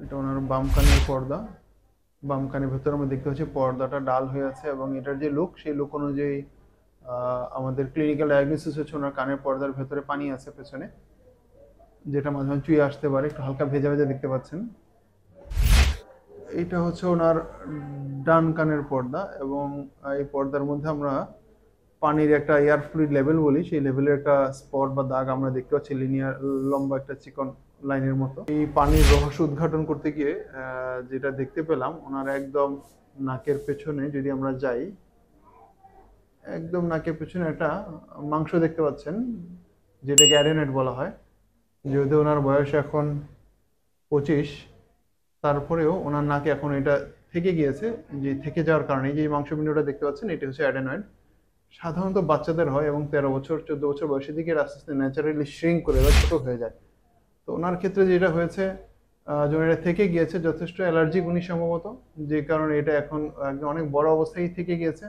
এটা ওনার বাম কানের পর্দা। বাম কানের ভেতরে আমরা দেখতে পাচ্ছি পর্দাটা ডাল হয়ে আছে, এবং এটার যে লুক সেই লুক অনুযায়ী আমাদের ক্লিনিক্যাল ডায়াগনোসিস হচ্ছে ওনার কানের পর্দার ভেতরে পানি আছে পেছনে, যেটা মাঝে মাঝে চুইয়ে আসতে পারে, একটু হালকা ভেজা ভেজা দেখতে পাচ্ছেন। এইটা হচ্ছে ওনার ডান কানের পর্দা, এবং এই পর্দার মধ্যে আমরা পানির একটা এয়ার ফ্লুইড লেভেল বলি, সেই লেভেলের একটা স্পট বা দাগ আমরা দেখতে পাচ্ছি, লিনিয়ার লম্বা একটা চিকন লাইনের মতো। এই পানির রহস্য উদ্ঘাটন করতে গিয়ে যেটা দেখতে পেলাম, ওনার একদম নাকের পেছনে যদি আমরা যাই, একদম নাকের পেছনে একটা মাংস দেখতে পাচ্ছেন, যেটাকে অ্যাডেনয়েড বলা হয়। যেহেতু ওনার বয়স এখন 25, তারপরেও ওনার নাকে এখন এটা থেকে গিয়েছে। যে থেকে যাওয়ার কারণে যে মাংসপিণ্ডটা দেখতে পাচ্ছেন, এটা হচ্ছে অ্যাডেনয়েড। সাধারণত বাচ্চাদের হয়, এবং 13 বছর 14 বছর বয়সের দিকে আস্তে আস্তে ন্যাচারালি শ্রিঙ্ক করে বা ছোট হয়ে যায়। তো ওনার ক্ষেত্রে যেটা হয়েছে, যখন এটা থেকে গিয়েছে, যথেষ্ট অ্যালার্জিক উনি সম্ভবত, যে কারণে এটা এখন একদম অনেক বড় অবস্থায় থেকে গিয়েছে,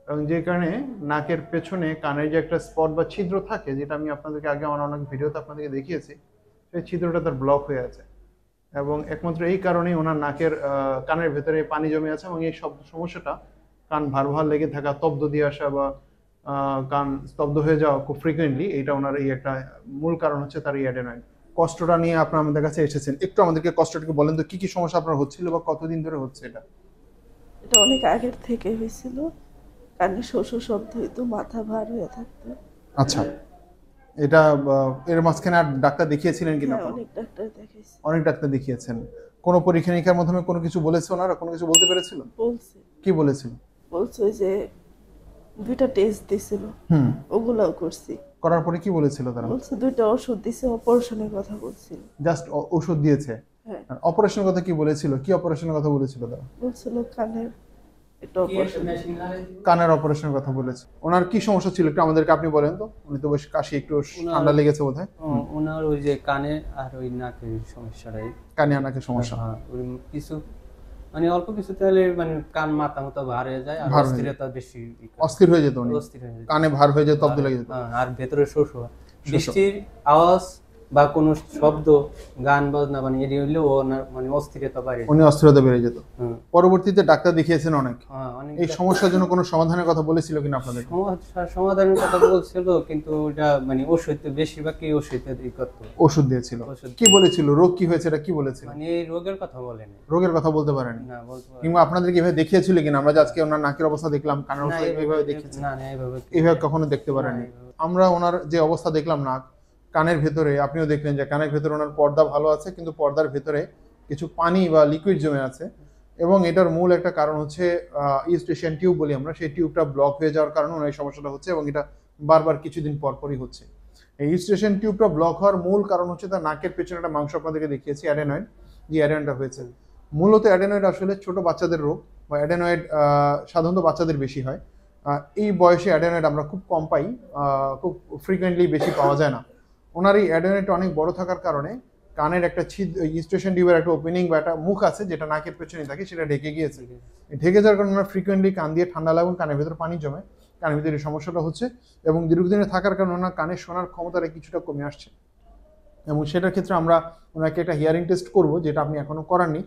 এবং যে কারণে নাকের পেছনে কানের যে একটা স্পট বা ছিদ্র থাকে, যেটা আমি আপনাদেরকে আগে আমার অনেক ভিডিওতে আপনাদেরকে দেখিয়েছি, সেই ছিদ্রটা তার ব্লক হয়ে আছে। এবং একমাত্র এই কারণেই ওনার নাকের কানের ভেতরে পানি জমে আছে, এবং এই সব সমস্যাটা, কান ভার ভার লেগে থাকা, তব্দ দিয়ে আসা, বা কান স্তব্ধ হয়ে যাওয়া খুব ফ্রিকুয়েন্টলি, এটা ওনার এই একটা মূল কারণ হচ্ছে তার এই অ্যাডেনয়েড। কষ্টটা নিয়ে আপনার আমাদের কাছে এসেছেন, একটু আমাদেরকে কষ্টটাকে বলেন তো, কি কি সমস্যা আপনার হচ্ছিল বা কতদিন ধরে হচ্ছে এটা? এটা অনেক আগের থেকে হয়েছিল। কানে শো শো শব্দ হইতো, মাথা ভার হয়ে থাকতো। আচ্ছা, এটা এর মাঝখানে আর ডাক্তার দেখিয়েছিলেন কিনা? হ্যাঁ, অনেক ডাক্তার দেখাইছি। অনেক ডাক্তার দেখিয়েছেন। কোনো পরীক্ষা নিরীক্ষার মাধ্যমে কোনো কিছু বলেছে ওনারা, কোনো কিছু বলতে পেরেছিল? বলছে কি বলেছিল? বলছে ওই যে 2টা টেস্ট দিছিল, হুম। ওগুলাও করছি। করার পরে কি বলেছিল তারা? বলছে 2টা ওষুধ দিছে, অপারেশনের কথা বলছিল। জাস্ট ওষুধ দিয়েছে? হ্যাঁ, অপারেশনের কথা কি বলেছিল? কি অপারেশনের কথা বলেছিল তারা? বলছিল কানের একটা অপারেশন। কানের অপারেশনের কথা বলেছে। ওনার কি সমস্যা ছিল একটু আমাদেরকে আপনি বলেন তো। উনি তো বেশ কাশি, একটু ঠান্ডা লেগেছে বোধহয়। ওনার ওই যে কানে আর ওই নাকের সমস্যাটাই। কানে আর নাকের সমস্যা। হ্যাঁ, ওই কিছু মানে অল্প কিছু তাহলে মানে কান মাথা মতো ভার হয়ে যায়, আর ভার হয়ে অস্থিরতা বেশি অস্থির হয়ে যেত উনি। অস্থির হয়ে যায়। কানে ভার হয়ে যেত, তব্দ লেগে যেত। হ্যাঁ, আর ভেতরে শোষ হয়। বৃষ্টির আওয়াজ বা কোনো শব্দ, গান বাজনা মানে এটি হইলেও ওনার মানে অস্থিরতা বাড়ে, উনি অস্থিরতা বেড়ে যেত। হুম। পরবর্তীতে ডাক্তার দেখিয়েছেন অনেক। হ্যাঁ, অনেক এই সমস্যার জন্য কোনো সমাধানের কথা বলেছিল কিনা আপনাদের? সমাধানের কথা বলছিল, কিন্তু ওটা মানে ওষুধ বেশিরভাগই ওষুধে ই করতো। ওষুধ দিয়েছিল। ওষুধ কি বলেছিল, রোগ কি হয়েছে এটা কি বলেছিল? মানে এই রোগের কথা বলেনি। রোগের কথা বলতে পারেনি? না, বলতে পারেনি। কিংবা আপনাদেরকে এভাবে দেখিয়েছিল কিনা? আমরা যে আজকে ওনার নাকের অবস্থা দেখলাম, কানের না, অবস্থা এইভাবে দেখিয়েছি? না, এইভাবে এইভাবে কখনো দেখতে পারেনি? আমরা ওনার যে অবস্থা দেখলাম নাক, কানের ভেতরে, আপনিও দেখলেন যে কানের ভেতরে ওনার পর্দা ভালো আছে, কিন্তু পর্দার ভেতরে কিছু পানি বা লিকুইড জমে আছে, এবং এটার মূল একটা কারণ হচ্ছে ইউস্টেশিয়ান টিউব বলি আমরা, সেই টিউবটা ব্লক হয়ে যাওয়ার কারণে ওনার এই সমস্যাটা হচ্ছে, এবং এটা বারবার কিছুদিন পর পরই হচ্ছে। এই ইউস্টেশিয়ান টিউবটা ব্লক হওয়ার মূল কারণ হচ্ছে তার নাকের পেছনে একটা মাংস আপনাদেরকে দেখিয়েছি, অ্যাডেনয়েড, যে অ্যাডেনয়েডটা হয়েছে। মূলত অ্যাডেনয়েড আসলে ছোট বাচ্চাদের রোগ, বা অ্যাডেনয়েড সাধারণত বাচ্চাদের বেশি হয়। এই বয়সে অ্যাডেনয়েড আমরা খুব কম পাই, খুব ফ্রিকুয়েন্টলি বেশি পাওয়া যায় না। ওনার এই অ্যাডেনয়েডটা অনেক বড় থাকার কারণে কানের একটা ইস্টেশন টিউবের একটা ওপেনিং বা একটা মুখ আছে, যেটা নাকের পেছনে থাকে, সেটা ঢেকে গিয়েছে। ঢেকে যাওয়ার কারণে ওনার ফ্রিকুয়েন্টলি কান দিয়ে ঠান্ডা লাগে, কানের ভেতরে পানি জমে, কানের ভিতরে এই সমস্যাটা হচ্ছে, এবং দীর্ঘদিনে থাকার কারণে ওনার কানের শোনার ক্ষমতাটা কিছুটা কমে আসছে। এবং সেটার ক্ষেত্রে আমরা ওনাকে একটা হিয়ারিং টেস্ট করব, যেটা আপনি এখনো করাননি।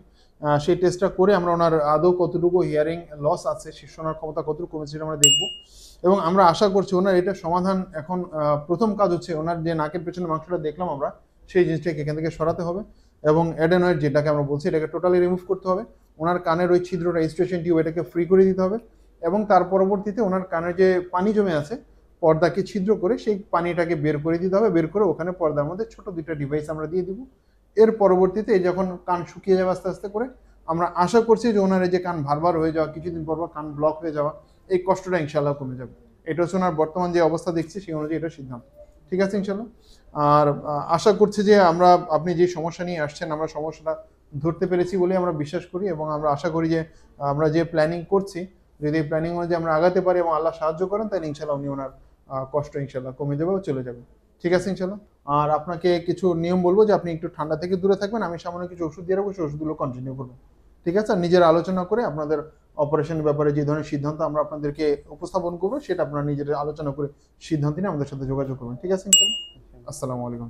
সেই টেস্টটা করে আমরা ওনার আদৌ কতটুকু হিয়ারিং লস আছে, সে শোনার ক্ষমতা কতটুকু কমেছে, সেটা আমরা দেখব। এবং আমরা আশা করছি ওনার এটা সমাধান এখন প্রথম কাজ হচ্ছে ওনার যে নাকের পেছনে মাংসটা দেখলাম আমরা, সেই জিনিসটাকে এখান থেকে সরাতে হবে, এবং অ্যাডেনয়েড যেটাকে আমরা বলছি, এটাকে টোটালি রিমুভ করতে হবে। ওনার কানের ওই ছিদ্রটা, ইস্টেশন টিউব, এটাকে ফ্রি করে দিতে হবে, এবং তার পরবর্তীতে ওনার কানের যে পানি জমে আছে, পর্দাকে ছিদ্র করে সেই পানিটাকে বের করে দিতে হবে। বের করে ওখানে পর্দার মধ্যে ছোট 2টা ডিভাইস আমরা দিয়ে দিব। এর পরবর্তীতে যখন কান শুকিয়ে যাবে আস্তে আস্তে করে, আমরা আশা করছি যে ওনার এই যে কান ভারবার হয়ে যাওয়া, কিছুদিন পর কান ব্লক হয়ে যাওয়া, এই কষ্টটা ইনশাল্লাহ কমে যাবে। এটা হচ্ছে ওনার বর্তমান যে অবস্থা দেখছি, সেই অনুযায়ী এটা সিদ্ধান্ত। ঠিক আছে ইনশাল্লাহ। আর আশা করছি যে আপনি যে সমস্যা নিয়ে আসছেন, আমরা সমস্যাটা ধরতে পেরেছি বলে আমরা বিশ্বাস করি, এবং আমরা আশা করি যে আমরা যে প্ল্যানিং করছি, যদি এই প্ল্যানিং অনুযায়ী আমরা আগাতে পারি এবং আল্লাহ সাহায্য করেন, তাহলে ইনশাল্লাহ উনি ওনার কষ্ট ইনশাল্লাহ কমে যাবে ও চলে যাবে। ঠিক আছে ইনশাল্লাহ। আর আপনাকে কিছু নিয়ম বলবো, যে আপনি একটু ঠান্ডা থেকে দূরে থাকবেন, আমি সামান্য কিছু ওষুধ দিয়ে রাখবো, সেই ওষুধগুলো কন্টিনিউ করবেন। ঠিক আছে? আর নিজের আলোচনা করে আপনাদের অপারেশনের ব্যাপারে যে ধরনের সিদ্ধান্ত আমরা আপনাদেরকে উপস্থাপন করবো, সেটা আপনারা নিজের আলোচনা করে সিদ্ধান্ত নিয়ে আমাদের সাথে যোগাযোগ করবেন। ঠিক আছে ইনশাল্লাহ। আসসালামু আলাইকুম।